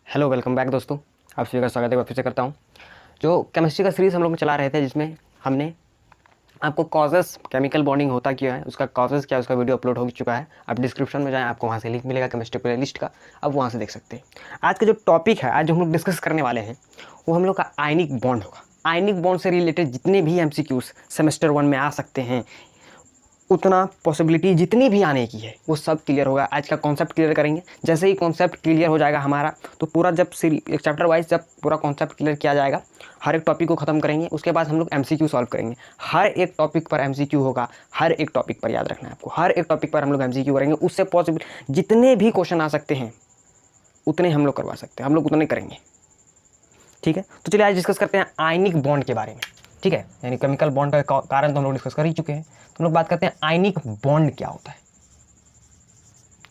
Hello welcome back दोस्तों, आप सभी का स्वागत है। फिर से करता हूँ जो केमिस्ट्री का सीरीज़ हम लोग चला रहे थे, जिसमें हमने आपको कॉजेस, केमिकल बॉन्डिंग होता क्या है, उसका कॉजेस क्या है, उसका वीडियो अपलोड हो चुका है। आप डिस्क्रिप्शन में जाएं, आपको वहाँ से लिंक मिलेगा केमिस्ट्री प्ले लिस्ट का, आप वहाँ से देख सकते हैं। आज का जो टॉपिक है, आज जो हम लोग डिस्कस करने वाले हैं, वो हम लोग का आयनिक बॉन्ड होगा। आयनिक बॉन्ड से रिलेटेड जितने भी MCQs सेमेस्टर 1 में आ सकते हैं, उतना पॉसिबिलिटी जितनी भी आने की है वो सब क्लियर होगा। आज का कॉन्सेप्ट क्लियर करेंगे। जैसे ही कॉन्सेप्ट क्लियर हो जाएगा हमारा, तो पूरा जब एक चैप्टर वाइज जब पूरा कॉन्सेप्ट क्लियर किया जाएगा, हर एक टॉपिक को ख़त्म करेंगे। उसके बाद हम लोग MCQ सॉल्व करेंगे। हर एक टॉपिक पर MCQ होगा, हर एक टॉपिक पर याद रखना है आपको। हर एक टॉपिक पर हम लोग MCQ करेंगे। उससे पॉसिबल जितने भी क्वेश्चन आ सकते हैं उतने हम लोग करवा सकते हैं, हम लोग उतने करेंगे। ठीक है, तो चलिए आज डिस्कस करते हैं आयनिक बॉन्ड के बारे में। ठीक है, यानी केमिकल बॉन्ड का कारण तो हम लोग डिस्कस कर ही चुके हैं। तो हम लोग बात करते हैं आयनिक बॉन्ड क्या होता है,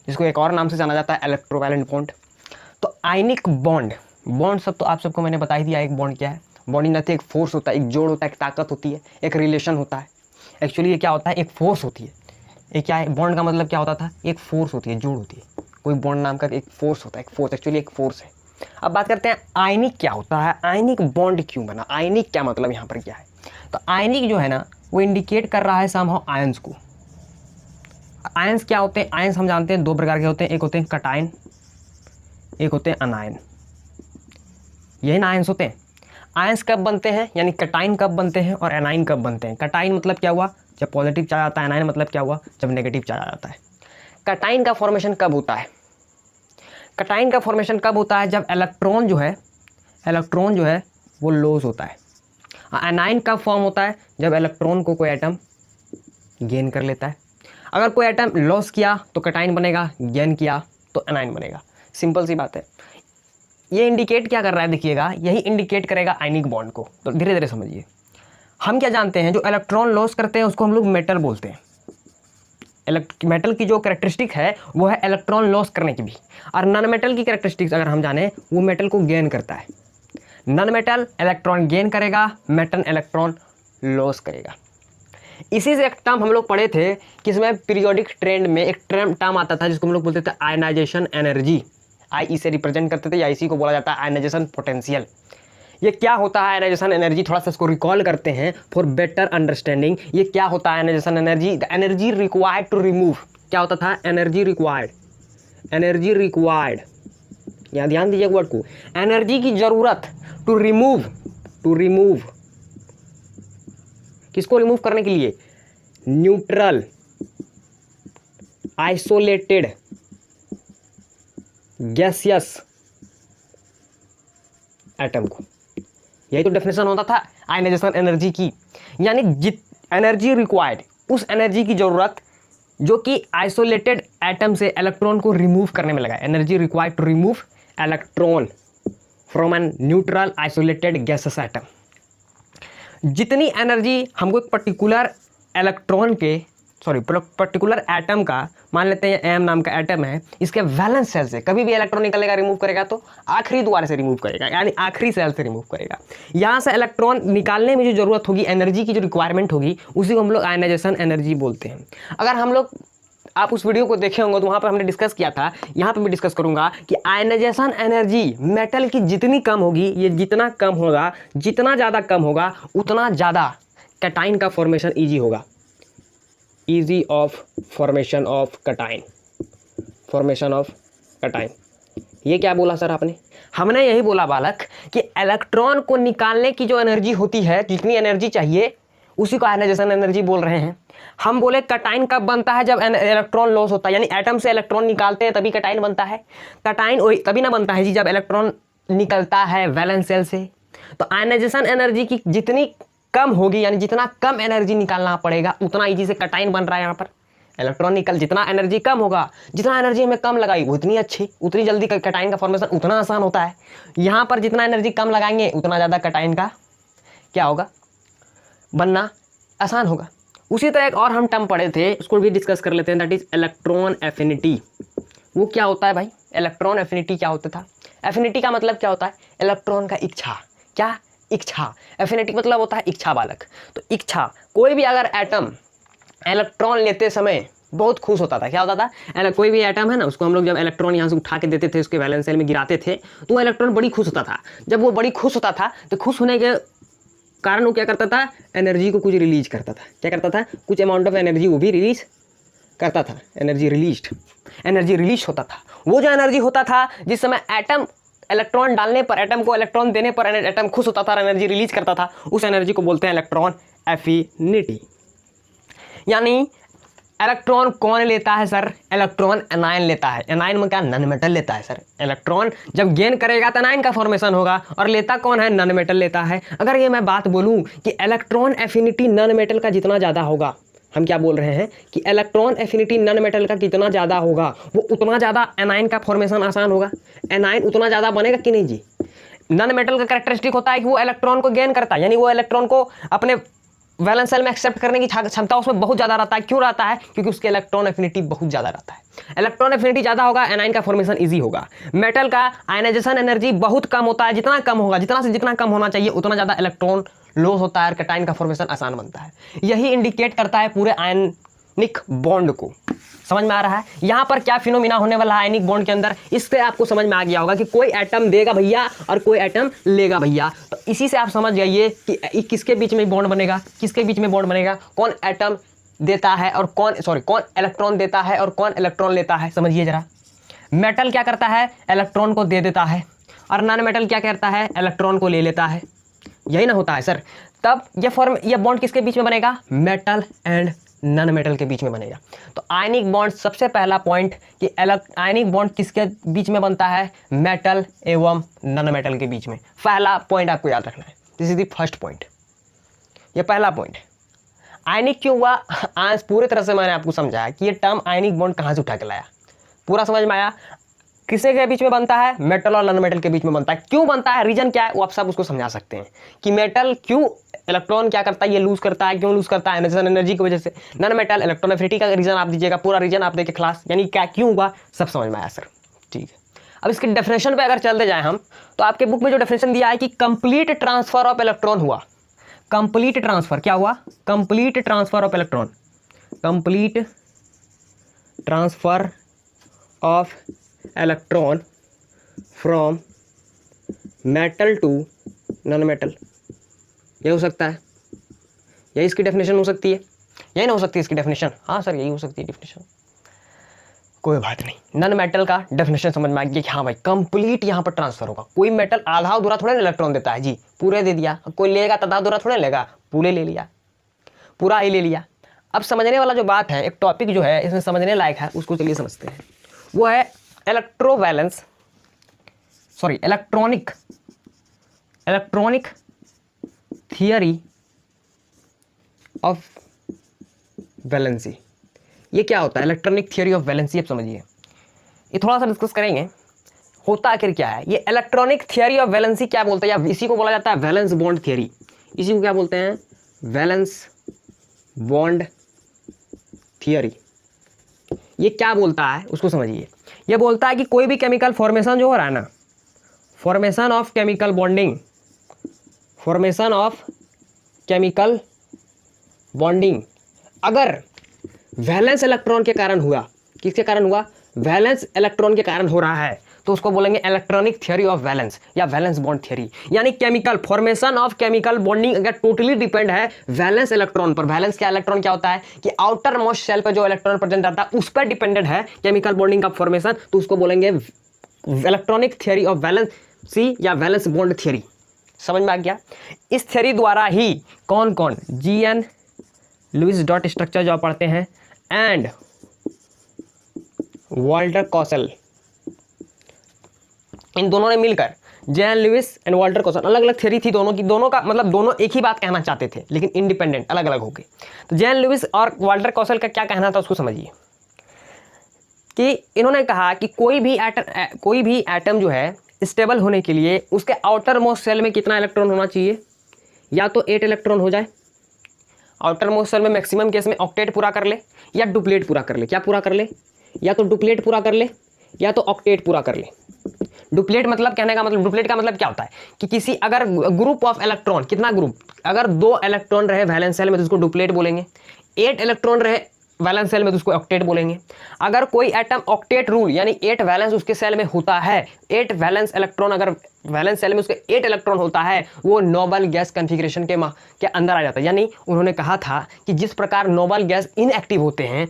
जिसको एक और नाम से जाना जाता है इलेक्ट्रोवैलेंट बॉन्ड। तो आयनिक बॉन्ड, बॉन्ड सब तो आप सबको मैंने बता ही दिया। एक बॉन्ड क्या है, बॉन्ड नहीं, एक फोर्स होता है, एक जोड़ होता है, एक ताकत होती है, एक रिलेशन होता है। एक्चुअली ये क्या होता है, एक फोर्स होती है। ये क्या है, बॉन्ड का मतलब क्या होता था, एक फोर्स होती है, जोड़ होती है। कोई बॉन्ड नाम का एक फोर्स होता है, एक फोर्स, एक्चुअली एक फोर्स है। अब बात करते हैं आयनिक क्या होता है, आयनिक बॉन्ड क्यों बना, आयनिक क्या मतलब यहाँ पर क्या है। तो आयनिक जो है ना, वो इंडिकेट कर रहा है समहाउ आयंस को। आयंस क्या होते हैं, आयंस हम जानते हैं दो प्रकार के होते हैं, एक होते हैं कटायन, एक होते हैं अनायन। यही ना आयंस होते हैं। आयंस कब बनते हैं, यानी कटायन कब बनते हैं और एनाइन कब बनते हैं। कटायन मतलब क्या हुआ, जब पॉजिटिव चार्ज आता है। एनाइन मतलब क्या हुआ, जब नेगेटिव चार्ज आ जाता है। कटायन का फॉर्मेशन कब होता है, कटायन का फॉर्मेशन कब होता है, जब इलेक्ट्रॉन जो है वो लॉस होता है। एनाइन कब फॉर्म होता है, जब इलेक्ट्रॉन को कोई एटम गेन कर लेता है। अगर कोई एटम लॉस किया तो कटायन बनेगा, गेन किया तो एनाइन बनेगा। सिंपल सी बात है। ये इंडिकेट क्या कर रहा है, देखिएगा, यही इंडिकेट करेगा आयनिक बॉन्ड को। तो धीरे धीरे समझिए। हम क्या जानते हैं, जो इलेक्ट्रॉन लॉस करते हैं उसको हम लोग मेटल बोलते हैं। मेटल की जो कैरेक्टरिस्टिक है वो है इलेक्ट्रॉन लॉस करने की भी। और नॉन मेटल की कैरेक्टरिस्टिक्स अगर हम जाने, वो मेटल को गेन करता है। नॉन मेटल इलेक्ट्रॉन गेन करेगा, मेटल इलेक्ट्रॉन लॉस करेगा। इसी से एक टर्म हम लोग पढ़े थे कि इसमें पीरियोडिक ट्रेंड में एक टर्म आता था जिसको हम लोग बोलते थे आयनाइजेशन एनर्जी। आई से रिप्रेजेंट करते थे, या इसी को बोला जाता है आयनाइजेशन पोटेंशियल। ये क्या होता है आयनाइजेशन एनर्जी, थोड़ा सा इसको रिकॉल करते हैं फॉर बेटर अंडरस्टैंडिंग। ये क्या होता है ionization energy, the energy required to remove. क्या होता था, एनर्जी रिक्वायर्ड, यहाँ ध्यान दीजिए वर्ड को, एनर्जी की जरूरत टू रिमूव, किसको रिमूव करने के लिए, न्यूट्रल आइसोलेटेड गैसियस एटम को। यही तो डेफिनेशन होता था आयनाइजेशन एनर्जी की। यानी एनर्जी रिक्वायर्ड, उस एनर्जी की जरूरत जो कि आइसोलेटेड एटम से इलेक्ट्रॉन को रिमूव करने में लगा। Energy required to remove electron from an neutral isolated gases atom. जितनी एनर्जी हमको एक पर्टिकुलर एटम का, मान लेते हैं एम नाम का एटम है, इसके वैलेंस सेल से कभी भी इलेक्ट्रॉन निकलेगा, रिमूव करेगा तो आखिरी द्वार से रिमूव करेगा, यानी आखिरी सेल से रिमूव करेगा। यहाँ से इलेक्ट्रॉन निकालने में जो जरूरत होगी, एनर्जी की जो रिक्वायरमेंट होगी, उसी को हम लोग आयनाइजेशन एनर्जी बोलते हैं। अगर हम लोग, आप उस वीडियो को देखे होंगे तो वहाँ पर हमने डिस्कस किया था, यहाँ पर भी डिस्कस करूँगा कि आयनाइजेशन एनर्जी मेटल की जितनी कम होगी, ये जितना कम होगा, जितना ज़्यादा कम होगा, उतना ज़्यादा कैटाइन का फॉर्मेशन ईजी होगा। Easy of formation of cation, ये क्या बोला सर आपने, हमने यही बोला बालक कि इलेक्ट्रॉन को निकालने की जो एनर्जी होती है, जितनी एनर्जी चाहिए, उसी को आयनाइजेशन एनर्जी बोल रहे हैं। हम बोले कैटाइन कब बनता है, जब इलेक्ट्रॉन लॉस होता है, यानी एटम से इलेक्ट्रॉन निकालते हैं तभी कैटाइन बनता है। कैटाइन वही तभी ना बनता है जी, जब इलेक्ट्रॉन निकलता है वैलेंस सेल से। तो आयनाइजेशन एनर्जी की जितनी कम होगी, यानी जितना कम एनर्जी निकालना पड़ेगा, उतना इजी से कैटाइन बन रहा है। यहाँ पर इलेक्ट्रॉन जितना एनर्जी कम होगा, जितना एनर्जी हमें कम लगाई उतनी अच्छी, उतनी जल्दी कैटाइन का फॉर्मेशन उतना आसान होता है। यहाँ पर जितना एनर्जी कम लगाएंगे उतना ज़्यादा कैटाइन का क्या होगा, बनना आसान होगा। उसी तरह एक और हम टर्म पढ़े थे, उसको भी डिस्कस कर लेते हैं, दैट इज इलेक्ट्रॉन एफिनिटी। वो क्या होता है भाई, इलेक्ट्रॉन एफिनिटी क्या होता था, एफिनिटी का मतलब क्या होता है, इलेक्ट्रॉन का इच्छा। क्या, इच्छा। एफिनिटी मतलब होता है इच्छा बालक। तो इच्छा, कोई भी अगर एटम इलेक्ट्रॉन लेते समय बहुत खुश होता था। क्या होता था, कोई भी एटम है ना, उसको हम लोग जब इलेक्ट्रॉन यहाँ से उठा के देते थे, उसके वैलेंस सेल में गिराते थे, तो वो इलेक्ट्रॉन बड़ी खुश होता था। जब वो बड़ी खुश होता था तो खुश होने के कारण वो क्या करता था, एनर्जी को कुछ रिलीज करता था। क्या करता था, कुछ अमाउंट ऑफ एनर्जी वो भी रिलीज करता था। एनर्जी रिलीज होता था। वो जो एनर्जी होता था जिस समय एटम इलेक्ट्रॉन डालने पर, एटम को इलेक्ट्रॉन देने पर एटम खुश होता था और एनर्जी रिलीज करता था, उस एनर्जी को बोलते हैं इलेक्ट्रॉन एफिनिटी। यानी इलेक्ट्रॉन कौन लेता है सर, इलेक्ट्रॉन एनायन लेता है। एनायन में क्या, नॉन मेटल लेता है सर। इलेक्ट्रॉन जब गेन करेगा तो एनायन का फॉर्मेशन होगा, और लेता कौन है, नॉन मेटल लेता है। अगर ये मैं बात बोलूं कि इलेक्ट्रॉन एफिनिटी नॉन मेटल का जितना ज़्यादा होगा, हम क्या बोल रहे हैं कि इलेक्ट्रॉन एफिनिटी नॉन मेटल का कितना ज़्यादा होगा, वो उतना ज़्यादा एनायन का फॉर्मेशन आसान होगा। एनायन उतना ज़्यादा बनेगा कि नहीं जी। नॉन मेटल का कैरेक्टरिस्टिक होता है कि वो इलेक्ट्रॉन को गेन करता है, यानी वो इलेक्ट्रॉन को अपने वैलेंस सेल में एक्सेप्ट करने की क्षमता उसमें बहुत ज़्यादा रहता है। क्यों रहता है, क्योंकि उसके इलेक्ट्रॉन एफिनिटी बहुत ज़्यादा रहता है। इलेक्ट्रॉन एफिनिटी ज़्यादा होगा, एनायन का फॉर्मेशन इजी होगा। मेटल का आयनाइजेशन एनर्जी बहुत कम होता है, जितना कम होगा, जितना से जितना कम होना चाहिए उतना ज़्यादा इलेक्ट्रॉन लॉस होता है और कैटायन का फॉर्मेशन आसान बनता है। यही इंडिकेट करता है पूरे आयनिक बॉन्ड को। समझ में आ रहा है यहाँ पर क्या फिनोमिना होने वाला है आयनिक बॉन्ड के अंदर, इससे आपको समझ में आ गया होगा कि कोई एटम देगा भैया और कोई एटम लेगा भैया। तो इसी से आप समझ जाइए कि किसके बीच में बॉन्ड बनेगा, किसके बीच में बॉन्ड बनेगा, कौन एटम देता है और कौन इलेक्ट्रॉन देता है और कौन इलेक्ट्रॉन लेता है। समझिए जरा, मेटल क्या करता है, इलेक्ट्रॉन को दे देता है, और नॉन मेटल क्या करता है, इलेक्ट्रॉन को ले लेता है। यही ना होता है सर। तब ये बॉन्ड किसके बीच में बनेगा, मेटल एंड नॉन मेटल के बीच में बनेगा। तो आयनिक बॉन्ड, सबसे पहला पॉइंट कि आयनिक बॉन्ड किसके बीच में बनता है, मेटल एवं नॉन मेटल के बीच में। पहला पॉइंट आपको याद रखना है, this is the first point. ये पहला पॉइंट। आयनिक क्यों हुआ, आज पूरी तरह से मैंने आपको समझाया कि ये टर्म आयनिक बॉन्ड कहाँ से उठा के लाया, पूरा समझ में आया। किसके के बीच में बनता है, मेटल और नॉन मेटल के बीच में बनता है। क्यों बनता है, रीजन क्या है, वो आप सब उसको समझा सकते हैं कि मेटल क्यों इलेक्ट्रॉन क्या करता है, ये लूज करता है, क्यों लूज करता है, एनर्जी की वजह से। नॉन मेटल इलेक्ट्रॉन एफिनिटी का रीजन आप दीजिएगा, पूरा रीजन आप देखिए क्लास, यानी क्या क्यों हुआ सब समझ में आया सर। ठीक है, अब इसके डेफिनेशन पे अगर चलते जाए हम, तो आपके बुक में जो डेफिनेशन दिया है कि कंप्लीट ट्रांसफर ऑफ इलेक्ट्रॉन हुआ। कंप्लीट ट्रांसफर क्या हुआ, complete transfer of electron, complete transfer of electron from metal to non metal. ये हो सकता है, यही इसकी डेफिनेशन हो सकती है, यही ना हो सकती है इसकी डेफिनेशन। हाँ सर यही हो सकती है डेफिनेशन, कोई बात नहीं। नॉन मेटल का डेफिनेशन समझ में आ गया कि हाँ भाई कंप्लीट यहाँ पर ट्रांसफर होगा। कोई मेटल आधा अधूरा थोड़े इलेक्ट्रॉन देता है जी, पूरे दे दिया। कोई लेगा तो आधा अधूरा थोड़े लेगा, पूरे ले लिया, पूरा ही ले लिया। अब समझने वाला जो बात है, एक टॉपिक जो है इसमें समझने लायक है, उसको चलिए समझते हैं। वो है इलेक्ट्रॉनिक थियरी ऑफ वैलेंसी। ये क्या होता है, इलेक्ट्रॉनिक थियरी ऑफ वैलेंसी? आप समझिए, ये थोड़ा सा डिस्कस करेंगे होता आखिर क्या है। ये इलेक्ट्रॉनिक थियरी ऑफ वैलेंसी क्या बोलते हैं, या इसी को बोला जाता है वैलेंस बॉन्ड थियरी। इसी को क्या बोलते हैं, वैलेंस बॉन्ड थियरी। ये क्या बोलता है उसको समझिए। ये बोलता है कि कोई भी केमिकल फॉर्मेशन जो हो रहा है ना, formation of chemical bonding, formation of chemical bonding अगर वैलेंस इलेक्ट्रॉन के कारण हुआ, किसके कारण हुआ, वैलेंस इलेक्ट्रॉन के कारण हो रहा है, तो उसको बोलेंगे इलेक्ट्रॉनिक थियरी ऑफ वैलेंस या वैलेंस बॉन्ड थियरी। यानी chemical formation of chemical bonding अगर टोटली डिपेंड है वैलेंस इलेक्ट्रॉन पर। वैलेंस क्या, इलेक्ट्रॉन क्या होता है कि आउटर मोस्ट शेल पर जो इलेक्ट्रॉन प्रेजेंट रहता है उस पर डिपेंडेंट है केमिकल बॉन्डिंग का फॉर्मेशन, तो उसको बोलेंगे इलेक्ट्रॉनिक थियरी ऑफ वैलेंसी या वैलेंस बॉन्ड थियरी। समझ में आ गया। इस थियरी द्वारा ही कौन कौन, जी.एन. लुईस डॉट स्ट्रक्चर जो आप पढ़ते हैं एंड वाल्टर कॉसल, इन दोनों ने मिलकर, J N. Lewis and Walter Kossel, अलग अलग थ्योरी थी दोनों की, दोनों का मतलब दोनों एक ही बात कहना चाहते थे लेकिन इंडिपेंडेंट अलग अलग हो गए। तो जे.एन. लुईस और वाल्टर कॉसल का क्या कहना था उसको समझिए कि इन्होंने कहा कि कोई भी एटम जो है स्टेबल होने के लिए उसके आउटर मोस्ट सेल में कितना इलेक्ट्रॉन होना चाहिए, या तो 8 इलेक्ट्रॉन हो जाए, आउटर मोस्ट सेल में मैक्सिमम केस में ऑक्टेट पूरा कर ले, या डुप्लेट पूरा कर ले। क्या पूरा कर ले, या तो डुप्लेट पूरा कर ले या तो ऑक्टेट पूरा कर ले। डुप्लेट मतलब, कहने का मतलब, डुप्लेट का मतलब क्या होता है कि किसी अगर ग्रुप ऑफ इलेक्ट्रॉन, कितना ग्रुप, अगर 2 इलेक्ट्रॉन रहे वैलेंस सेल में तो उसको डुप्लेट बोलेंगे, 8 इलेक्ट्रॉन रहे वैलेंस सेल में तो उसको ऑक्टेट बोलेंगे। अगर कोई एटम ऑक्टेट रूल यानी 8 वैलेंस उसके सेल में होता है, 8 वैलेंस इलेक्ट्रॉन अगर वैलेंस सेल में उसके 8 इलेक्ट्रॉन होता है, वो नोबल गैस कॉन्फ़िगरेशन के अंदर आ जाता है। यानी उन्होंने कहा था कि जिस प्रकार नोबल गैस इनएक्टिव होते हैं,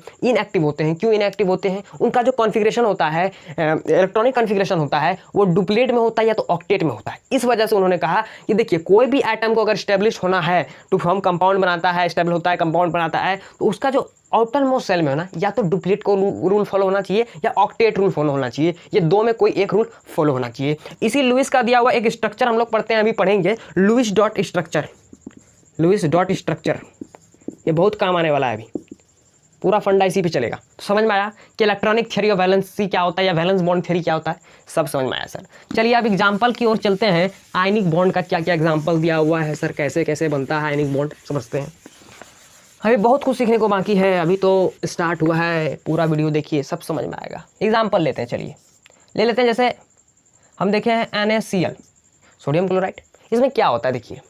क्यों इनएक्टिव होते हैं, उनका जो कॉन्फ़िगरेशन होता है, इलेक्ट्रॉनिक कॉन्फ़िगरेशन होता है, वो डुप्लेट में होता है या तो ऑक्टेट में होता है। इस वजह से उन्होंने कहा कि देखिए कोई भी एटम को अगर स्टेब्लिश होना है, टू फॉर्म कंपाउंड बनाता है, स्टेबल होता है, कंपाउंड बनाता है, तो उसका जो आउटर मोस्ट सेल में है ना, या तो डुप्लीट को रूल फॉलो होना चाहिए या ऑक्टेट रूल फॉलो होना चाहिए। ये दो में कोई एक रूल फॉलो होना चाहिए। इसी लुईस का दिया हुआ एक स्ट्रक्चर हम लोग पढ़ते हैं, अभी पढ़ेंगे, लुईस डॉट स्ट्रक्चर। ये बहुत काम आने वाला है, अभी पूरा फंडा इसी पे चलेगा। तो समझ में आया कि इलेक्ट्रॉनिक थ्योरी ऑफ वैलेंसी क्या होता है या वैलेंस बॉन्ड थ्योरी क्या होता है, सब समझ में आया सर। चलिए अब एग्जाम्पल की ओर चलते हैं। आयनिक बॉन्ड का क्या क्या एग्जाम्पल दिया हुआ है सर, कैसे कैसे बनता है आयनिक बॉन्ड, समझते हैं। अभी बहुत कुछ सीखने को बाकी है, अभी तो स्टार्ट हुआ है, पूरा वीडियो देखिए सब समझ में आएगा। एग्जाम्पल लेते हैं, चलिए ले लेते हैं। जैसे हम देखे हैं NaCl, सोडियम क्लोराइड। इसमें क्या होता है देखिए,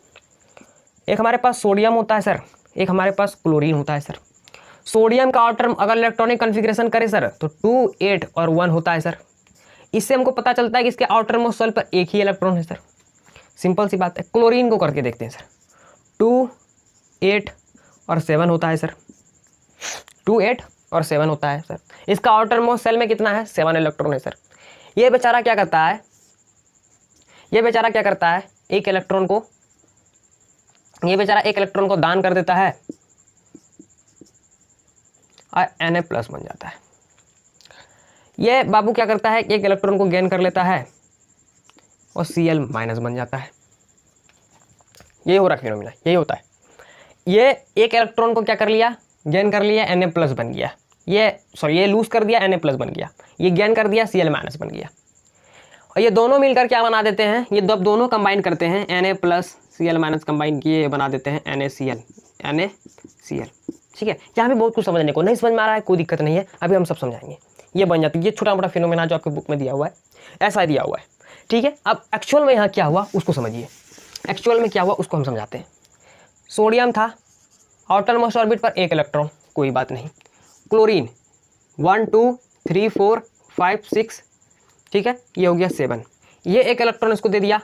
एक हमारे पास सोडियम होता है सर, एक हमारे पास क्लोरीन होता है सर। सोडियम का आउटर अगर इलेक्ट्रॉनिक कॉन्फ़िगरेशन करें सर तो 2, 8 और 1 होता है सर। इससे हमको पता चलता है कि इसके आउटर मोस्ट शेल पर एक ही इलेक्ट्रॉन है सर, सिंपल सी बात है। क्लोरीन को करके देखते हैं सर, 2, 8 और 7 होता है सर, 2, 8 और 7 होता है सर। इसका आउटर मोस्ट सेल में कितना है, 7 इलेक्ट्रॉन है सर। ये बेचारा क्या करता है, एक इलेक्ट्रॉन को दान कर देता है और Na प्लस बन जाता है। ये बाबू क्या करता है, एक इलेक्ट्रॉन को गेन कर लेता है और Cl माइनस बन जाता है। ये हो रहा फिनोमिना, यही होता है। ये एक इलेक्ट्रॉन को क्या कर लिया, गेन कर लिया, Na प्लस बन गया। ये लूज कर दिया, Na प्लस बन गया। ये गेन कर दिया, Cl माइनस बन गया। और ये दोनों मिलकर क्या बना देते हैं, ये दोनों कंबाइन करते हैं, Na plus Cl minus combine किए बना देते हैं NaCl। ठीक है, यहाँ भी बहुत कुछ समझने को, नहीं समझ में आ रहा है कोई दिक्कत नहीं है, अभी हम सब समझाएंगे। ये बन जाती है, ये छोटा मोटा फिनोमेना जो आपके बुक में दिया हुआ है, ऐसा दिया हुआ है। ठीक है, अब एक्चुअल में यहाँ क्या हुआ उसको समझिए, एक्चुअल में क्या हुआ उसको हम समझाते हैं। सोडियम था, आउटर मोस्ट ऑर्बिट पर एक इलेक्ट्रॉन, कोई बात नहीं। क्लोरीन 1, 2, 3, 4, 5, 6, ठीक है, ये हो गया 7। ये एक इलेक्ट्रॉन इसको दे दिया,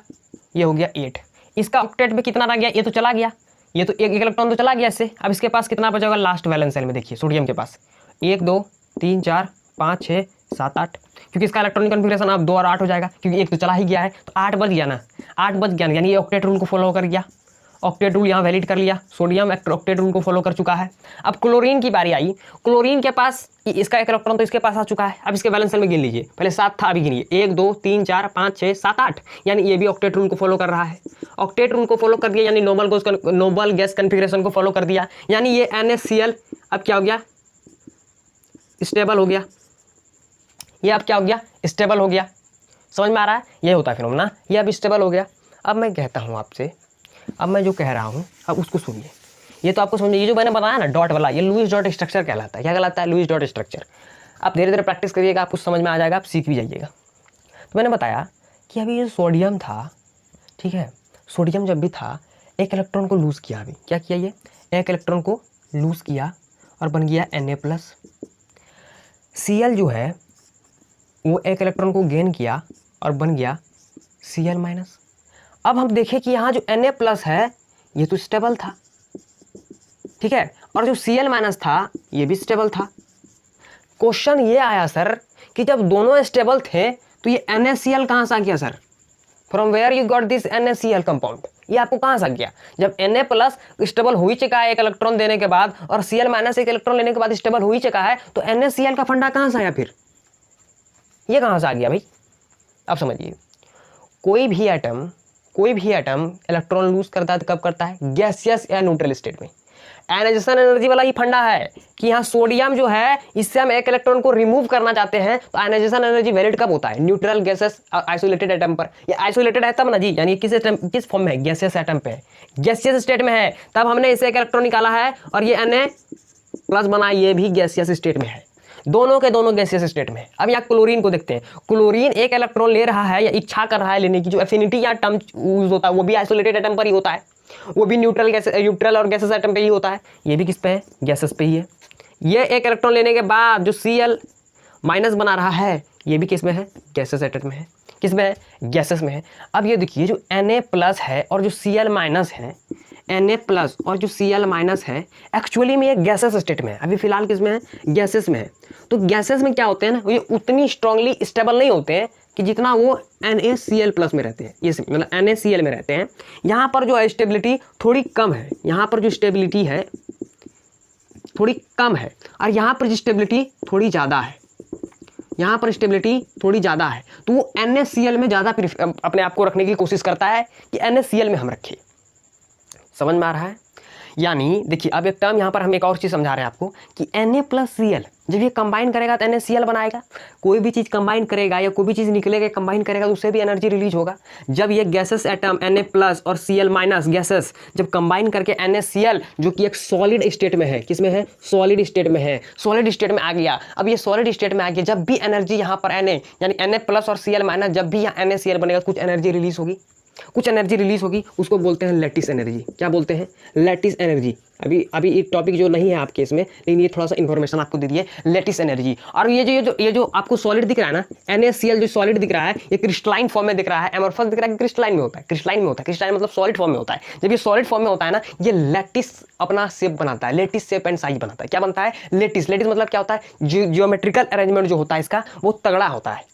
ये हो गया 8। इसका ऑक्टेट में कितना रह गया, ये तो चला गया, ये तो एक इलेक्ट्रॉन तो चला गया इससे। अब इसके पास कितना बचा होगा लास्ट वैलेंस सेल में, देखिए सोडियम के पास 1, 2, 3, 4, 5, 6, 7, 8, क्योंकि इसका इलेक्ट्रॉनिक कॉन्फ़िगरेशन अब 2 और 8 हो जाएगा, क्योंकि एक तो चला ही गया है, तो 8 बच गया ना, 8 बच गया, यानी ये ऑक्टेट रूल को फॉलो कर गया, ऑक्टेट रूल यहाँ वैलिड कर लिया, सोडियम ऑक्टेट रूल को फॉलो कर चुका है। अब क्लोरीन की बारी आई, क्लोरीन के पास इसका एक इलेक्ट्रॉन तो इसके पास आ चुका है। अब इसके वैलेंस सेल में गिन लीजिए, पहले 7 था, अभी गिनिए 1, 2, 3, 4, 5, 6, 7, 8, यानी ये भी ऑक्टेट रूल को फॉलो कर रहा है। ऑक्टेट रूल को फॉलो कर दिया, यानी नोबल गैस कॉन्फ़िगरेशन को फॉलो कर दिया, यानी ये NaCl अब क्या हो गया, स्टेबल हो गया। ये अब क्या हो गया, स्टेबल हो गया। समझ में आ रहा है, ये होता है फिनोमेना, ये अब स्टेबल हो गया। अब मैं कहता हूँ आपसे, अब मैं जो कह रहा हूँ अब उसको सुनिए, ये तो आपको समझिए। ये जो मैंने बताया ना डॉट वाला, ये लुईस डॉट स्ट्रक्चर कहलाता है। क्या कहलाता है, लुईस डॉट स्ट्रक्चर। आप धीरे धीरे प्रैक्टिस करिएगा, आपको समझ में आ जाएगा, आप सीख भी जाइएगा। तो मैंने बताया कि अभी ये सोडियम था, ठीक है, सोडियम जब भी था एक इलेक्ट्रॉन को लूज़ किया, अभी क्या किया, ये एक इलेक्ट्रॉन को लूज़ किया और बन गया Na प्लस। Cl जो है वो एक इलेक्ट्रॉन को गेन किया और बन गया Cl माइनस। अब हम देखें कि यहाँ जो Na प्लस है ये तो स्टेबल था, ठीक है, और जो Cl माइनस था ये भी स्टेबल था। क्वेश्चन ये आया सर कि जब दोनों स्टेबल थे तो ये NaCl कहाँ से आ गया sir, from where you got this NaCl compound, ये आपको कहाँ से आ गया। जब Na प्लस स्टेबल हो ही चुका है एक इलेक्ट्रॉन देने के बाद और Cl माइनस एक इलेक्ट्रॉन लेने के बाद स्टेबल हो ही चुका है, तो NaCl का फंडा कहाँ से आया, फिर ये कहाँ से आ गया भाई। अब समझिए, कोई भी एटम इलेक्ट्रॉन लूज करता है तो कब करता है, गैसियस या न्यूट्रल स्टेट में। आयनाइजेशन एनर्जी वाला ही फंडा है कि यहाँ सोडियम जो है इससे हम एक इलेक्ट्रॉन को रिमूव करना चाहते हैं, तो आयनाइजेशन एनर्जी वैलिड कब होता है, न्यूट्रल गैसेस आइसोलेटेड एटम पर। ये आइसोलेटेड है तब ना जी, यानी किस फॉर्म में है, गैसियस एटम पे है, गैसियस स्टेट में है, तब हमने इसे एक इलेक्ट्रॉन निकाला है और ये Na प्लस बना, ये भी गैसियस स्टेट में है, दोनों के दोनों गैसियस स्टेट में। अब यहाँ क्लोरीन को देखते हैं, क्लोरीन एक इलेक्ट्रॉन ले रहा है या इच्छा कर रहा है लेने की, जो एफिनिटी या टर्म यूज होता है वो भी आइसोलेटेड एटम पर ही होता है, वो भी न्यूट्रल और गैसेस एटम पे ही होता है। ये भी किस पे है, गैसेस पे ही है। ये एक इलेक्ट्रॉन लेने के बाद जो Cl माइनस बना रहा है ये भी किस में है, गैसेस स्टेट में है। किस में है, गैसेस में है। अब ये देखिए जो Na प्लस है और जो Cl माइनस है, Na प्लस और जो Cl माइनस है एक्चुअली में ये गैसेस स्टेट में है, अभी फिलहाल किस में है, गैसेस में है। तो गैसेस में क्या होते हैं ना, ये उतनी स्ट्रांगली स्टेबल नहीं होते हैं कि जितना वो NaCl प्लस में रहते हैं, ये मतलब NaCl में रहते हैं। यहाँ पर जो स्टेबिलिटी थोड़ी कम है, यहाँ पर जो स्टेबिलिटी है थोड़ी कम है और यहाँ पर स्टेबिलिटी थोड़ी ज़्यादा है, यहाँ पर स्टेबिलिटी थोड़ी ज़्यादा है। तो वो NaCl में ज़्यादा अपने आप को रखने की कोशिश करता है कि NaCl में हम रखें। समझ में आ रहा है? यानी देखिए अब एक टर्म यहाँ पर हम एक और चीज़ समझा रहे हैं आपको कि Na प्लस Cl जब ये कंबाइन करेगा तो NaCl बनाएगा। कोई भी चीज़ कंबाइन करेगा या कोई भी चीज़ निकलेगा कंबाइन करेगा तो उससे भी एनर्जी रिलीज होगा। जब ये गैसेस एटम Na प्लस और Cl माइनस गैसेस जब कंबाइन करके NaCl जो कि एक सॉलिड स्टेट में है, किस में है, सॉलिड स्टेट में है, सॉलिड स्टेट में आ गया। अब ये सॉलिड स्टेट में आ गया, जब भी एनर्जी यहाँ पर Na यानी Na प्लस और Cl माइनस जब भी यहाँ NaCl बनेगा कुछ एनर्जी रिलीज होगी, कुछ एनर्जी रिलीज होगी, उसको बोलते हैं लैटिस एनर्जी। क्या बोलते हैं, लैटिस एनर्जी। अभी एक टॉपिक जो नहीं है आपके इसमें, लेकिन ये थोड़ा सा इन्फॉर्मेशन आपको दे दिए, लैटिस एनर्जी। और ये जो आपको सॉलिड दिख रहा है ना, NaCl जो सॉलिड दिख रहा है ये क्रिस्टलाइन फॉर्म में दिख रहा है, एमोर्फस दिख रहा है, क्रिस्टलाइन में होता है, क्रिस्टलाइन में होता है, क्रिस्टलाइन मतलब सॉलिड फॉर्म में होता है। जब ये सॉलिड फॉर्म में होता है ना, ये लैटिस अपना शेप बनाता है, लैटिस शेप एंड साइज बनाता है। क्या बनता है, लैटिस। लैटिस मतलब क्या होता है, जियोमेट्रिकल अरेंजमेंट जो होता है इसका वो तगड़ा होता है,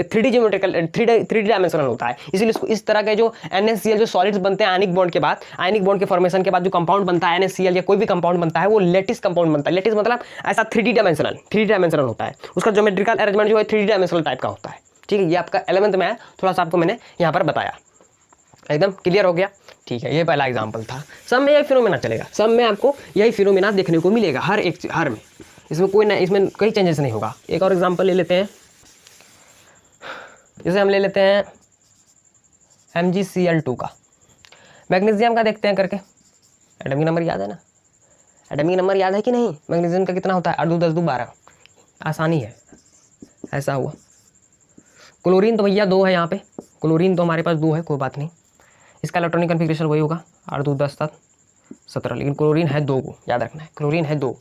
3D जियोमेट्रिकल 3D डायमेंशनल होता है। इसलिए इसको इस तरह के जो NaCl जो सॉलिड्स बनते हैं आयनिक बॉन्ड के बाद, आयनिक बॉन्ड के फॉर्मेशन के बाद जो कंपाउंड बनता है NaCl या कोई भी कंपाउंड बनता है वो लैटिस कंपाउंड बनता है। लैटिस मतलब ऐसा 3D डायमेंशनल होता है, उसका ज्योमेट्रिकल अरेंजमेंट जो है 3D डायमेंशनल टाइप का होता है। ठीक है, ये आपका 11th में है, थोड़ा सा आपको मैंने यहाँ पर बताया, एकदम क्लियर हो गया। ठीक है, ये पहला एग्जाम्पल था। सब में यही फिनोमेना चलेगा, सब में आपको यही फिनोमेना देखने को मिलेगा, हर में, इसमें कोई ना, इसमें कोई चेंजेस नहीं होगा। एक और एग्जाम्पल ले लेते हैं, जैसे हम ले लेते हैं MgCl2 का, मैग्नीशियम का देखते हैं करके। एटॉमिक नंबर याद है ना, एटॉमिक नंबर याद है कि नहीं, मैग्नीशियम का कितना होता है, 8 2 10 2 12, आसानी है, ऐसा हुआ। क्लोरीन तो भैया 2 है, यहाँ पे क्लोरीन तो हमारे पास 2 है, कोई बात नहीं, इसका इलेक्ट्रॉनिक कन्फिग्रेशन वही होगा 8 2 10 7 17, लेकिन क्लोरीन है 2 को याद रखना है, क्लोरीन है 2,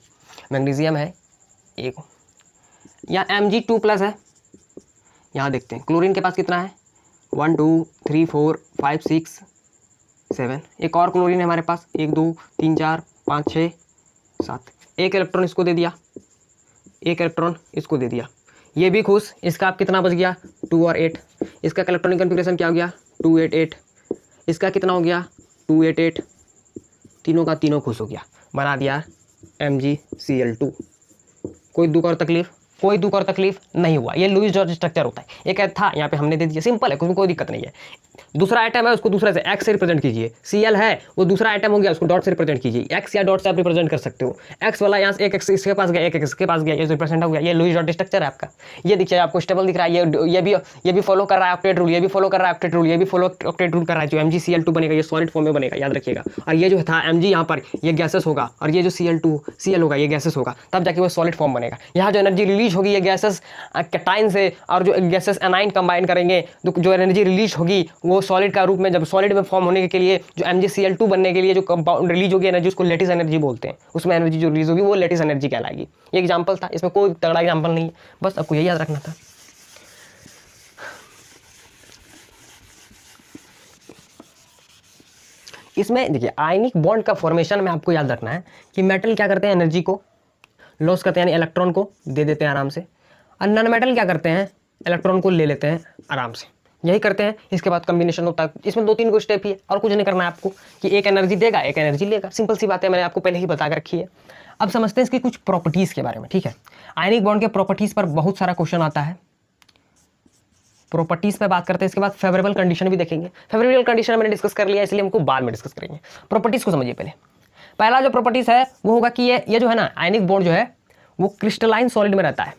मैग्नीशियम है 1। यहाँ Mg2+ है, यहाँ देखते हैं क्लोरीन के पास कितना है, 1 2 3 4 5 6 7, एक और क्लोरीन है हमारे पास, 1 2 3 4 5 6 7, एक इलेक्ट्रॉन इसको दे दिया, एक इलेक्ट्रॉन इसको दे दिया, ये भी खुश। इसका आप कितना बच गया, 2 और 8, इसका इलेक्ट्रॉनिक कन्फिग्रेशन क्या हो गया, 2 8 8, इसका कितना हो गया, 2 8 8, तीनों का तीनों खुश हो गया, बना दिया MgCl2। कोई दुख और तकलीफ, कोई दुख और तकलीफ नहीं हुआ। ये लुईस जॉर्ज स्ट्रक्चर होता है, एक था यहाँ पे हमने दे दिया, सिंपल है, कोई दिक्कत नहीं है। दूसरा आइटम है उसको दूसरे से एक्स से रिप्रेजेंट कीजिए, Cl है वो दूसरा आइटम हो गया उसको डॉट से रिप्रेजेंट कीजिए, एक्स या डॉट से आप रिप्रेजेंट कर सकते हो। एक्स वाला यहाँ से एक एक्स इसके पास गया, एक एक्स के पास गया, ये रिप्रेजेंट हो गया, ये लुईस जॉर्ज स्ट्रक्चर है आपका। ये देखिए आपको स्टेबल दिख रहा है, ये भी फॉलो कर रहा है ऑक्टेट रूल, ये भी फॉलो कर रहा है ऑक्टेट रूल, ये भी फॉलो ऑक्टेट रूल कर रहा है। जो MgCl2 बनेगा ये सॉलिड फॉर्म में बनेगा, याद रखिएगा। और ये जो था Mg यहाँ पर ये गैसेस होगा, और ये जो Cl होगा ये गैसेस होगा, तब जाके वो सॉलिड फॉर्म बनेगा। यहाँ जो एनर्जी रिलीज होगी ये गैसेस कैटाइन से और जो गैसेस एनाइन कंबाइन करेंगे तो जो एनर्जी रिलीज होगी वो सॉलिड का रूप में, जब सॉलिड में फॉर्म होने के लिए जो MgCl2 बनने के लिए जो कंपाउंड रिलीज होगी एनर्जी उसको लैटिस एनर्जी बोलते हैं। उसमें एनर्जी जो रिलीज होगी वो लैटिस एनर्जी कहलाएगी। ये एग्जांपल था, इसमें कोई तगड़ा एग्जांपल नहीं है, बस आपको यही याद रखना था। इसमें देखिए आयनिक बॉन्ड का फॉर्मेशन में आपको याद रखना है कि मेटल क्या करते हैं, एनर्जी को लॉस करते हैं, यानी इलेक्ट्रॉन को दे देते हैं आराम से, और नॉन मेटल क्या करते हैं, इलेक्ट्रॉन को ले लेते हैं आराम से, यही करते हैं। इसके बाद कम्बिनेशन होता है, इसमें 2-3 को स्टेप ही है और कुछ नहीं करना है आपको, कि एक एनर्जी देगा एक एनर्जी लेगा, सिंपल सी बात है, मैंने आपको पहले ही बता कर रखी है। अब समझते हैं इसकी कुछ प्रॉपर्टीज़ के बारे में। ठीक है, आयनिक बॉन्ड के प्रॉपर्टीज़ पर बहुत सारा क्वेश्चन आता है, प्रॉपर्टीज़ पे बात करते हैं, इसके बाद फेवरेबल कंडीशन भी देखेंगे। फेवरेबल कंडीशन मैंने डिस्कस कर लिया, इसलिए हमको बाद में डिस्कस करेंगे। प्रॉपर्टीज़ को समझिए पहले। पहला जो प्रॉपर्टीज़ है वो होगा कि ये जो है ना आयनिक बॉन्ड जो है वो क्रिस्टलाइन सॉलिड में रहता है,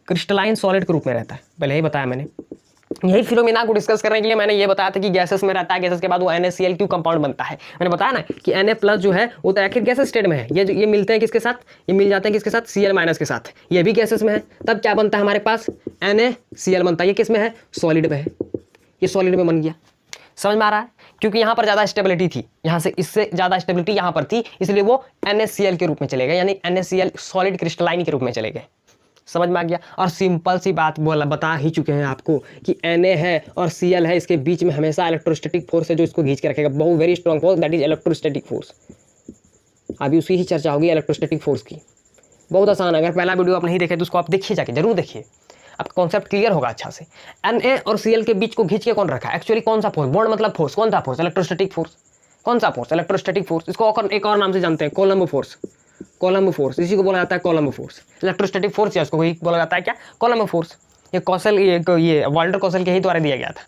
क्रिस्टलाइन सॉलिड के रूप में रहता है, पहले ही बताया मैंने। यही फिनोमेना को डिस्कस करने के लिए मैंने ये बताया था कि गैसेस में रहता है, गैसेस के बाद वो NaCl क्यों कंपाउंड बनता है। मैंने बताया ना कि Na+ जो है वो तो आखिर गैसेस स्टेट में है, ये मिलते हैं किसके साथ, ये मिल जाते हैं किसके साथ, Cl- के साथ, ये भी गैसेस में है, तब क्या बनता है हमारे पास NaCl बनता है। ये किस में है, सॉलिड में है, ये सॉलिड में बन गया। समझ में आ रहा है? क्योंकि यहाँ पर ज़्यादा स्टेबिलिटी थी, यहाँ से इससे ज़्यादा स्टेबिलिटी यहाँ पर थी, इसलिए वो NaCl के रूप में चले गए, यानी NaCl सॉलिड क्रिस्टलाइन के रूप में चले गए। समझ में आ गया? और सिंपल सी बात बता ही चुके हैं आपको कि Na है और Cl है, इसके बीच में हमेशा इलेक्ट्रोस्टैटिक फोर्स है जो इसको खींच के रखेगा, बहुत very strong force, that is electrostatic force. अभी उसकी ही चर्चा होगी इलेक्ट्रोस्टैटिक फोर्स की। बहुत आसान है, अगर पहला वीडियो आप नहीं देखे तो उसको आप देखिए, जाके जरूर देखिए, आपका कॉन्सेप्ट क्लियर होगा अच्छा से। Na और Cl के बीच को खींच के कौन रखा है? एक्चुअली कौन सा फोर्स? बॉन्ड मतलब फोर्स, कौन सा फोर्स? Electrostatic force. कौन सा फोर्स? Electrostatic force. इसको एक और नाम से जानते हैं, कोलम्ब फोर्स। कोलम्ब फोर्स, इसी को बोला जाता है कोलम्ब फोर्स। इलेक्ट्रोस्टैटिक फोर्स या इसको बोला जाता है क्या? Coulomb force. ये वाल्टर कौशल के ही द्वारा दिया गया था।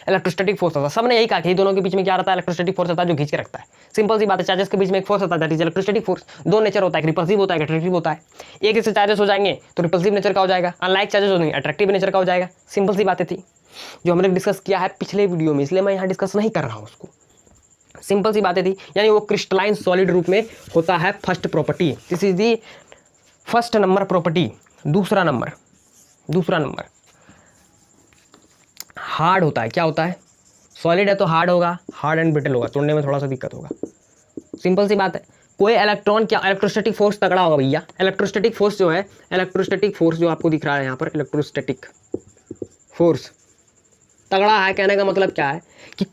इलेक्ट्रोस्टैटिक फोर्स होता है, सबने यही कहा कि दोनों के बीच में क्या रहता है? इलेक्ट्रोस्टैटिक फोर्स होता है जो खींच के रखता है। सिंपल सी बात है, चार्जेस के बीच में एक फोर्स होता है, दैट इज इलेक्ट्रोस्टैटिक फोर्स। दो नेचर होता है, एक रिपल्सिव होता है, एक अट्रैक्टिव होता है। एक इससे चार्जेस हो जाएंगे तो रिपल्सिव नेचर का हो जाएगा, अनलाइक चार्जेस होंगे अट्रैक्टिव नेचर का हो जाएगा। सिंपल सी बातें थी जो हमने डिस्कस किया है पिछले वीडियो में, इसलिए मैं यहाँ डिस्कस नहीं कर रहा हूँ उसको। सिंपल सी बातें थी, यानी वो क्रिस्टलाइन सॉलिड रूप में होता है। First property, this is the first number property. दूसरा नंबर हार्ड होता है। क्या होता है? सॉलिड है तो हार्ड होगा, हार्ड एंड ब्रिटल होगा, तोड़ने में थोड़ा सा दिक्कत होगा। सिंपल सी बात है। कोई इलेक्ट्रॉन क्या इलेक्ट्रोस्टैटिक फोर्स तगड़ा होगा भैया। इलेक्ट्रोस्टैटिक फोर्स जो है, इलेक्ट्रोस्टैटिक फोर्स जो आपको दिख रहा है यहाँ पर, इलेक्ट्रोस्टैटिक फोर्स तगड़ा है। कहने का मतलब क्या है कि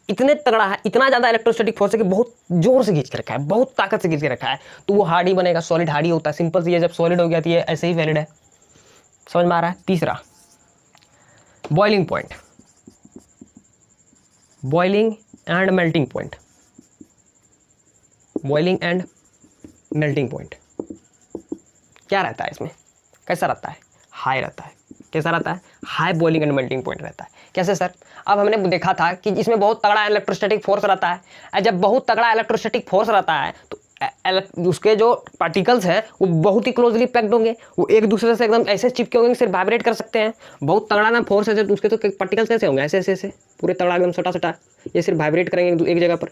इतने तगड़ा है, इतना ज़्यादा इलेक्ट्रोस्टैटिक फोर्स है कि बहुत जोर से खींच के रखा है, बहुत ताकत से खींच के रखा है, तो वो हार्ड ही बनेगा। सॉलिड हार्ड ही होता है। सिंपल सी है, जब सॉलिड हो गया तो ये ऐसे ही वैलिड है। समझ में आ रहा है? तीसरा, boiling point, boiling and melting point. Boiling and melting point क्या रहता है इसमें? कैसा रहता है? हाई रहता है। कैसा रहता है? High boiling and melting point रहता है। कैसे सर? अब हमने देखा था कि इसमें बहुत तगड़ा इलेक्ट्रोस्टैटिक फोर्स रहता है। जब बहुत तगड़ा इलेक्ट्रोस्टैटिक फोर्स रहता है तो उसके जो पार्टिकल्स हैं वो बहुत ही क्लोजली पैक्ड होंगे, वो एक दूसरे से एकदम ऐसे चिपके होंगे, सिर्फ वाइब्रेट कर सकते हैं। बहुत तगड़ा ना फोर्स है, तो उसके तो पार्टिकल्स कैसे होंगे? ऐसे ऐसे ऐसे पूरे तगड़ा एकदम छोटा छोटा, ये सिर्फ वाइब्रेट करेंगे एक जगह पर।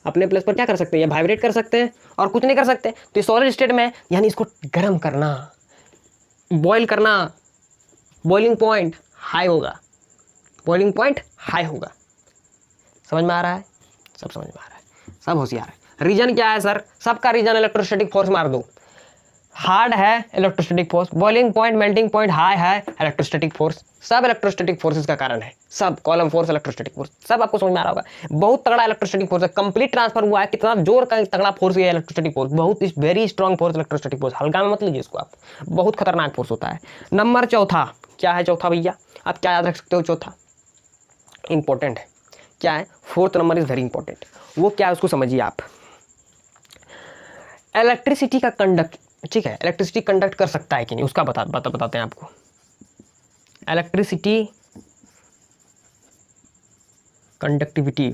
अपने प्लेस पर क्या कर सकते हैं? ये वाइब्रेट कर सकते हैं और कुछ नहीं कर सकते। तो ये सॉलिड स्टेट में, यानी इसको गर्म करना, बॉयल करना, बॉइलिंग पॉइंट हाई होगा, बॉइलिंग पॉइंट हाई होगा। समझ में आ रहा है? सब समझ में आ रहा है, सब होशियार है। रीजन क्या है सर? सबका रीजन इलेक्ट्रोस्टैटिक फोर्स मार दो। हार्ड है electrostatic force, boiling point, melting point high है, इलेक्ट्रोस्टैटिक फोर्स। सब इलेक्ट्रोस्टैटिक फोर्सेस का कारण है, सब कॉलम फोर्स, इलेक्ट्रोस्टैटिक फोर्स, सब आपको समझ में आ रहा होगा। बहुत तगड़ा इलेक्ट्रोस्टैटिक फोर्स है, कंप्लीट ट्रांसफर हुआ है। कितना जोर का तगड़ा फोर्स है इलेक्ट्रोस्टैटिक फोर्स, बहुत very strong force electrostatic force. हल्का में मत लीजिए इसको आप, बहुत खतरनाक फोर्स होता है। नंबर चौथा, क्या है चौथा भैया? आप क्या याद रख सकते हो? चौथा इंपॉर्टेंट है। क्या है? Fourth number is very important. वो क्या है उसको समझिए आप। इलेक्ट्रिसिटी का कंडक्ट, ठीक है, इलेक्ट्रिसिटी कंडक्ट कर सकता है कि नहीं उसका बताते हैं आपको। इलेक्ट्रिसिटी कंडक्टिविटी,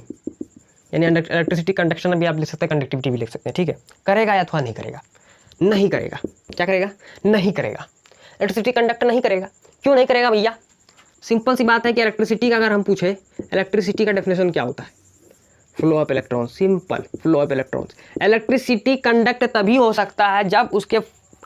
यानी इलेक्ट्रिसिटी कंडक्शन भी आप लिख सकते हैं, कंडक्टिविटी भी लिख सकते हैं, ठीक है। करेगा या अथवा नहीं करेगा? नहीं करेगा। क्या करेगा? नहीं करेगा। इलेक्ट्रिसिटी कंडक्ट नहीं करेगा। क्यों नहीं करेगा भैया? सिंपल सी बात है कि इलेक्ट्रिसिटी का अगर हम पूछे, इलेक्ट्रिसिटी का डेफिनेशन क्या होता है? Flow of electron, simple, flow of electrons. Electricity conduct तभी हो सकता है जब उसके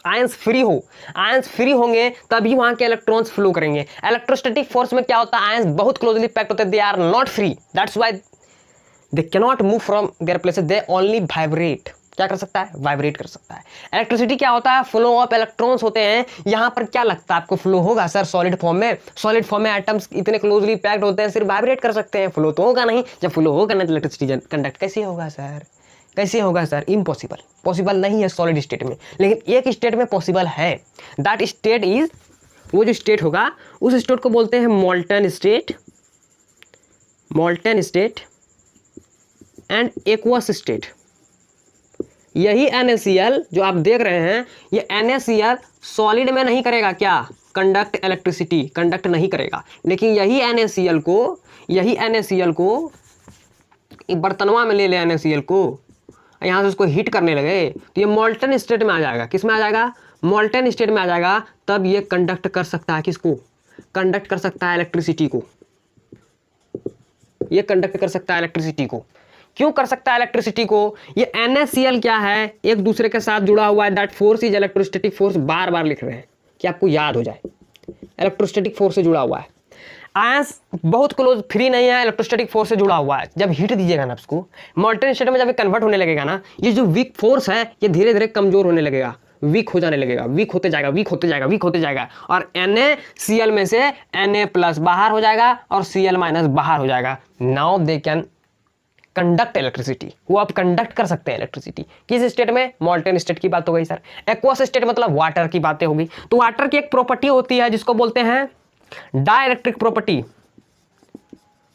आयंस फ्री हो। आयंस फ्री होंगे तभी वहां के इलेक्ट्रॉन्स फ्लो करेंगे। इलेक्ट्रोस्टैटिक फोर्स में क्या होता है? आयंस बहुत क्लोजली पैक्ड होते हैं, they are not free, that's why they can not move from their places, they only vibrate. क्या कर सकता है? वाइब्रेट कर सकता है। इलेक्ट्रिसिटी क्या होता है? फ्लो ऑफ इलेक्ट्रॉन्स होते हैं। यहाँ पर क्या लगता है आपको? फ्लो होगा सर सॉलिड फॉर्म में। सॉलिड फॉर्म में एटम्स इतने क्लोजली पैक्ड होते हैं, सिर्फ वाइब्रेट कर सकते हैं, फ्लो तो होगा नहीं। जब फ्लो होगा ना तो इलेक्ट्रिसिटी कंडक्ट कैसे होगा सर? कैसे होगा सर? इम्पॉसिबल, पॉसिबल नहीं है सॉलिड स्टेट में, लेकिन एक स्टेट में पॉसिबल है। दैट स्टेट इज, वो जो स्टेट होगा उस स्टेट को बोलते हैं molten state, molten state and aqueous state. यही NaCl जो आप देख रहे हैं, ये NaCl सॉलिड में नहीं करेगा क्या? कंडक्ट इलेक्ट्रिसिटी, कंडक्ट नहीं करेगा। लेकिन यही NaCl को बर्तनवा में ले ले NaCl को, यहाँ से उसको हीट करने लगे तो ये मोल्टन स्टेट में आ जाएगा। किस में आ जाएगा? मोल्टन स्टेट में आ जाएगा। तब ये कंडक्ट कर सकता है, किसको? कंडक्ट कर सकता है इलेक्ट्रिसिटी को। ये कंडक्ट कर सकता है इलेक्ट्रिसिटी को। क्यों कर सकता है इलेक्ट्रिसिटी को? ये NaCl क्या है? एक दूसरे के साथ जुड़ा हुआ है। That force is electrostatic force, बार बार लिख रहे हैं कि आपको याद हो जाए। इलेक्ट्रोस्टैटिक फोर्स से जुड़ा हुआ है। आयंस बहुत क्लोज फ्री नहीं है, इलेक्ट्रोस्टैटिक फोर्स से जुड़ा हुआ है। जब हीट दीजिएगा ना उसको, मॉल्टेन स्टेट में जब कन्वर्ट होने लगेगा ना, ये जो वीक फोर्स है ये धीरे धीरे कमजोर होने लगेगा, वीक हो जाने लगेगा, वीक होते जाएगा, वीक होते जाएगा, वीक होते जाएगा, और NaCl में से Na+ बाहर हो जाएगा और Cl- बाहर हो जाएगा। Now they can conduct electricity, वो आप कंडक्ट कर सकते हैं इलेक्ट्रिसिटी। किस स्टेट में? मॉल्टेन स्टेट की बात हो गई सर। एक्वस स्टेट मतलब वाटर की बातें होगी। तो वाटर की एक प्रॉपर्टी होती है जिसको बोलते हैं dielectric property.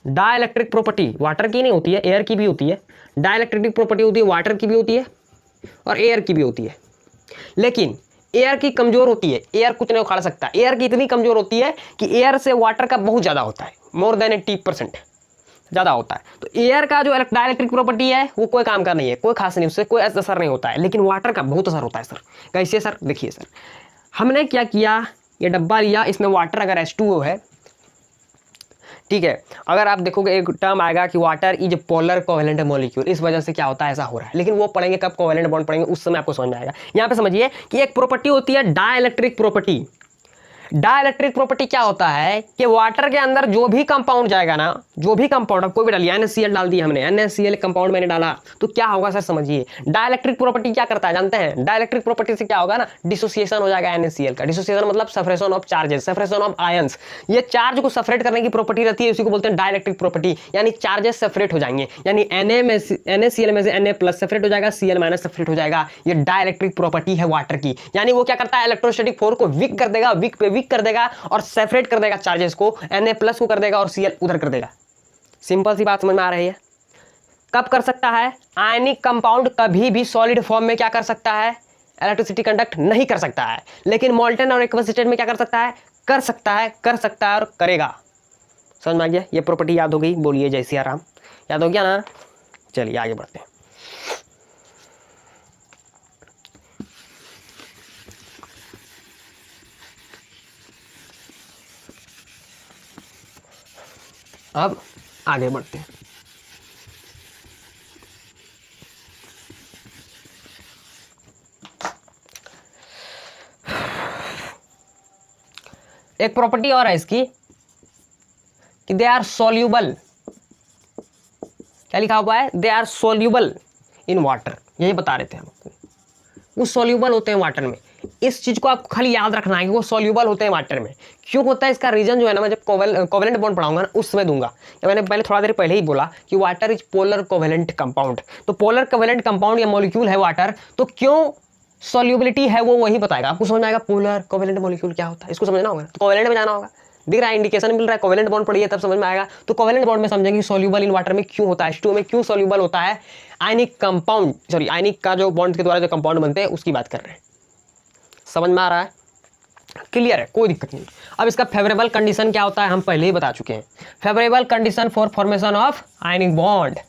Dielectric property water की नहीं होती है, एयर की भी होती है। डाइलेक्ट्रिक प्रॉपर्टी होती है वाटर की भी होती है और एयर की भी होती है। लेकिन एयर की कमजोर होती है, एयर कुछ नहीं उखाड़ सकता। एयर की इतनी कमजोर होती है कि एयर से वाटर का बहुत ज्यादा होता है, मोर देन 80% ज्यादा होता है। तो एयर का जो डाइलेक्ट्रिक प्रॉपर्टी है वो कोई काम का नहीं है, कोई खास नहीं, उससे कोई असर नहीं होता है। लेकिन वाटर का बहुत असर होता है सर। कैसे सर? देखिए सर, हमने क्या किया, ये डब्बा लिया, इसमें वाटर अगर H2O है, ठीक है, अगर आप देखोगे एक टर्म आएगा कि water is polar covalent molecule, इस वजह से क्या होता है, ऐसा हो रहा है। लेकिन वो पढ़ेंगे कब, कोवेलेंट बॉन्ड पढ़ेंगे उस समय आपको समझ में आएगा। यहाँ पे समझिए कि एक प्रॉपर्टी होती है डाइलेक्ट्रिक प्रॉपर्टी। डाइलेक्ट्रिक प्रॉपर्टी क्या होता है कि वाटर के अंदर जो भी कंपाउंड जाएगा ना, जो भी कंपाउंड कोई भी डालिए, NaCl डाल दिया हमने, NaCl कंपाउंड मैंने डाला, तो क्या होगा सर समझिए। डाइलेक्ट्रिक प्रॉपर्टी क्या करता है जानते हैं? डाइलेक्ट्रिक प्रॉपर्टी से क्या होगा ना, डिसोसिएशन हो जाएगा NaCl का। डिसोसिएशन मतलब separation of charges, separation of ions. ये चार्ज को सेपरेट करने की प्रॉपर्टी रहती है, उसी को बोलते हैं डाइलेक्ट्रिक प्रॉपर्टी। यानी चार्जेस सेपरेट हो जाएंगे, यानी NaCl में से Na+ सेपरेट हो जाएगा, Cl- सेपरेट हो जाएगा। ये डाइलेक्ट्रिक प्रॉपर्टी है वाटर की। यानी वो क्या करता है, इलेक्ट्रोस्टैटिक फोर्स को वीक कर देगा, वीक पे वीक कर देगा और सेपरेट कर देगा चार्जेस को, Na+ को कर देगा और Cl उधर कर देगा। सिंपल सी बात समझ में आ रही है। कब कर सकता है? आयनिक कंपाउंड कभी भी सॉलिड फॉर्म में क्या कर सकता है, इलेक्ट्रिसिटी कंडक्ट नहीं कर सकता है। लेकिन मॉल्टेन और एक्वस स्टेट में क्या कर सकता है, कर सकता है, कर सकता है और करेगा। समझ में आ गया? ये प्रॉपर्टी याद हो गई? बोलिए जय सिया राम। याद हो गया ना? चलिए आगे बढ़ते हैं। अब आगे बढ़ते हैं। एक प्रॉपर्टी और है इसकी कि दे आर सोल्यूबल। क्या लिखा हुआ है? They are soluble in water. यही बता रहे थे हमको, वो सोल्यूबल होते हैं वाटर में। इस चीज को आपको खाली याद रखना है कि वो सोल्यूबल होते हैं वाटर में। क्यों होता है इसका रीजन जो है ना, मैं जब कोवेलेंट बॉन्ड पढ़ाऊंगा ना उस समय दूंगा। या मैंने पहले थोड़ा देर पहले ही बोला कि water is polar covalent compound. तो पोलर कोवेलेंट कंपाउंड या मॉलिक्यूल है वाटर, तो क्यों सोल्यूबिलिटी है वो वही बताएगा आपको। समझ में आएगा पोलर कोवेलेंट मॉलिक्यूल क्या होता है, इसको समझना होगा। तो कोवेलेंट में जाना होगा, दिख रहा है, इंडिकेशन मिल रहा है, कोवेलेंट बॉन्ड पढ़िए तब समझ में आएगा। तो कोवेलेंट बॉन्ड में समझेंगे सोल्यूबल इन वाटर में क्यों होता है, H2O में क्यों सोल्यूबल होता है। आयनिक कंपाउंड, सॉरी आयनिक का जो बॉन्ड के द्वारा जो कंपाउंड बनते हैं उसकी बात कर रहे हैं। समझ में आ रहा है? क्लियर है, कोई दिक्कत नहीं। अब इसका फेवरेबल कंडीशन क्या होता है हम पहले ही बता चुके हैं। Favourable condition for formation of ionic bond,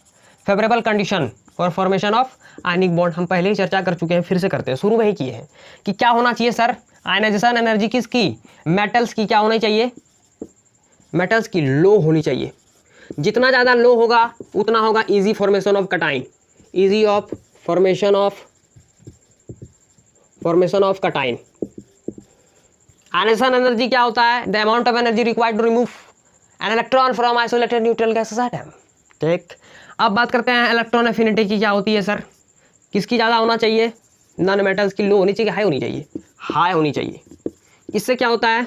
favourable condition for formation of ionic bond हम पहले ही चर्चा कर चुके हैं, फिर से करते हैं। शुरू में ही किए हैं कि क्या होना चाहिए सर, आयनाइजेशन एनर्जी किसकी, मेटल्स की क्या होनी चाहिए, मेटल्स की लो होनी चाहिए। जितना ज़्यादा लो होगा उतना होगा easy formation of cation, easy of formation of cation. Ionization energy क्या होता है, the amount of energy required to remove an electron from isolated neutral gases atom. ठीक, अब बात करते हैं इलेक्ट्रॉन एफिनिटी की क्या होती है सर, किसकी ज़्यादा होना चाहिए, नॉन मेटल्स की लो होनी चाहिए, हाई होनी चाहिए, हाई होनी चाहिए। इससे क्या होता है,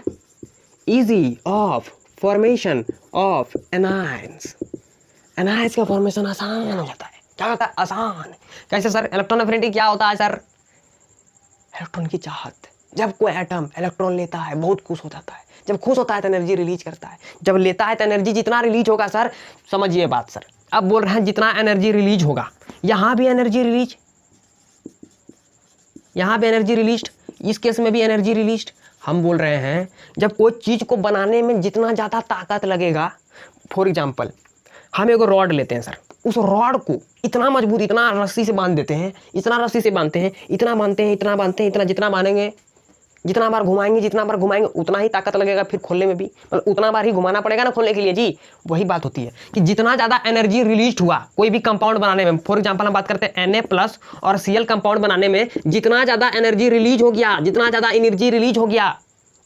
easy of formation of anions, anions का फॉर्मेशन आसान हो जाता है। क्या होता है, आसान। कैसे सर, इलेक्ट्रॉन एफिनिटी क्या होता है सर, इलेक्ट्रॉन की चाहत। जब कोई एटम इलेक्ट्रॉन लेता है बहुत खुश हो जाता है, जब खुश होता है तो एनर्जी रिलीज करता है, जब लेता है तो एनर्जी जितना रिलीज होगा सर, समझिए बात सर, अब बोल रहे हैं जितना एनर्जी रिलीज होगा, यहाँ भी एनर्जी रिलीज, यहाँ भी एनर्जी रिलीज, इस केस में भी एनर्जी रिलीज। हम बोल रहे हैं जब कोई चीज़ को बनाने में जितना ज़्यादा ताकत लगेगा, फॉर एग्जाम्पल हम एक रॉड लेते हैं सर, उस रॉड को इतना मजबूत, इतना रस्सी से बांध देते हैं, इतना रस्सी से बांधते हैं, इतना बांधते हैं, इतना बांधते हैं, इतना जितना बांधेंगे, जितना बार घुमाएंगे, जितना बार घुमाएंगे उतना ही ताकत लगेगा फिर खोलने में भी, मतलब उतना बार ही घुमाना पड़ेगा ना खोलने के लिए जी। वही बात होती है कि जितना ज़्यादा एनर्जी रिलीज हुआ कोई भी कंपाउंड बनाने में, फॉर एग्जांपल हम बात करते हैं Na+ और Cl कंपाउंड बनाने में, जितना ज़्यादा एनर्जी रिलीज हो गया, जितना ज़्यादा एनर्जी रिलीज हो गया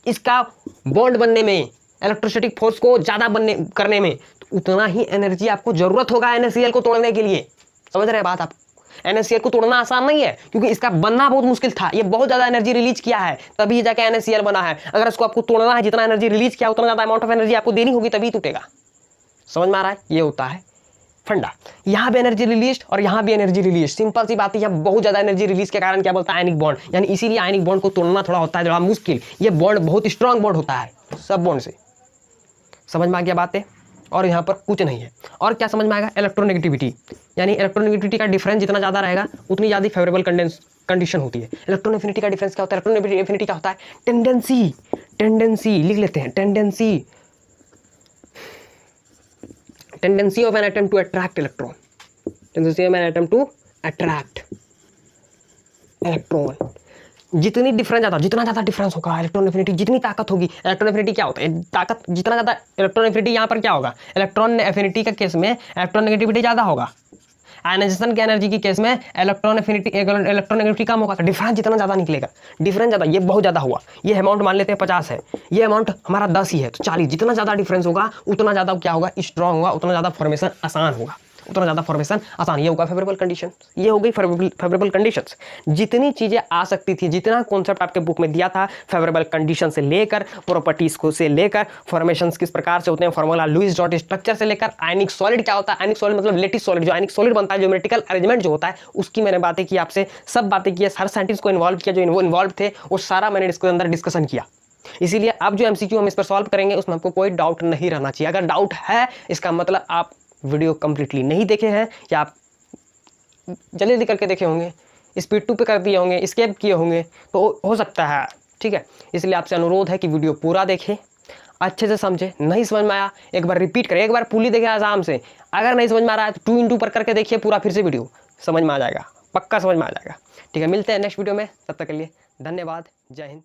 इसका बॉन्ड बनने में, इलेक्ट्रोस्टैटिक फोर्स को ज़्यादा बनने करने में, तो उतना ही एनर्जी आपको ज़रूरत होगा NaCl को तोड़ने के लिए। समझ रहे हैं बात आप? NaCl को तोड़ना आसान नहीं है, क्योंकि इसका बनना बहुत मुश्किल था। ये बहुत ज़्यादा एनर्जी रिलीज किया है तभी जाके NaCl बना है। अगर इसको आपको तोड़ना है, जितना एनर्जी रिलीज किया उतना ज़्यादा अमाउंट ऑफ एनर्जी आपको देनी होगी तभी टूटेगा। समझ में आ रहा है? ये होता है फंडा। यहाँ भी एनर्जी रिलीज और यहाँ भी एनर्जी रिलीज। सिंपल सी बात है, यहाँ बहुत ज्यादा एनर्जी रिलीज के कारण क्या बोलता है, आयनिक बॉन्ड, यानी इसीलिए आयनिक बॉन्ड को तोड़ना थोड़ा होता है थोड़ा मुश्किल। ये बॉन्ड बहुत स्ट्रांग बॉन्ड होता है सब बॉन्ड से। समझ में आ गया बातें? और यहाँ पर कुछ नहीं है। और क्या समझ में आएगा? इलेक्ट्रोनेगेटिविटी, यानी इलेक्ट्रोनेगेटिविटी का डिफरेंस जितना ज़्यादा रहेगा उतनी ज़्यादा फेवरेबल कंडीशन होती है। इलेक्ट्रॉन एफिनिटी का डिफरेंस क्या होता है? इलेक्ट्रॉन एफिनिटी क्या होता है? टेंडेंसी लिख लेते हैं, tendency of an atom to attract electron, tendency of an atom to attract electron. जितनी डिफरेंस ज़्यादा, जितना ज़्यादा डिफरेंस होगा इलेक्ट्रॉन एफिनिटी, जितनी ताकत होगी। इलेक्ट्रॉन एफिनिटी क्या होता है? ताकत जितना ज़्यादा इलेक्ट्रॉन एफिनिटी, यहाँ पर क्या होगा? इलेक्ट्रॉन एफिनिटी का केस में इलेक्ट्रॉन नेगेटिविटी ज़्यादा होगा, आयनाइजेशन की एनर्जी की केस में इलेक्ट्रॉन नेगेटिविटी कम होगा। डिफरेंस जितना ज़्यादा निकलेगा, डिफरेंस ज़्यादा, ये बहुत ज़्यादा हुआ। ये अमाउंट मान लेते हैं 50 है, ये अमाउंट हमारा 10 ही है, तो 40। जितना ज़्यादा डिफरेंस होगा उतना ज़्यादा क्या होगा? स्ट्रॉन्ग होगा, उतना ज़्यादा फॉर्मेशन आसान होगा, उतना ज़्यादा फॉर्मेशन आसान। ये होगा फेवरेबल कंडीशन। ये हो गई फेवरेबल कंडीशंस। जितनी चीज़ें आ सकती थी, जितना कॉन्सेप्ट आपके बुक में दिया था, फेवरेबल कंडीशन से लेकर प्रॉपर्टीज को से लेकर फॉर्मेशंस किस प्रकार से होते हैं, फॉर्मूला लुईस डॉट स्ट्रक्चर से लेकर आयनिक सॉलिड क्या होता है, आयनिक सॉलिड मतलब लेटिस सॉलिड, जो आयनिक सॉलिड बनता है, ज्योमेट्रिकल अरेंजमेंट जो होता है, उसकी मैंने बातें की आपसे, सब बातें की। हर साइंटिस्ट को इन्वॉल्व किया, जो इन्वॉल्व थे वो सारा मैंने इसके अंदर डिस्कशन किया। इसीलिए अब जो MCQ हम इस पर सॉल्व करेंगे उसमें आपको कोई डाउट नहीं रहना चाहिए। अगर डाउट है इसका मतलब आप वीडियो कंप्लीटली नहीं देखे हैं, या आप जल्दी जल्दी करके देखे होंगे, स्पीड 2 पे कर दिए होंगे, स्केप किए होंगे, तो हो सकता है। ठीक है, इसलिए आपसे अनुरोध है कि वीडियो पूरा देखें, अच्छे से समझे। नहीं समझ में आया एक बार रिपीट करें, एक बार पूरी देखें आराम से। अगर नहीं समझ में आ रहा है तो 2 × 2 पर करके देखिए पूरा, फिर से वीडियो समझ में आ जाएगा, पक्का समझ में आ जाएगा। ठीक है, मिलते हैं नेक्स्ट वीडियो में, तब तक के लिए धन्यवाद, जय हिंद।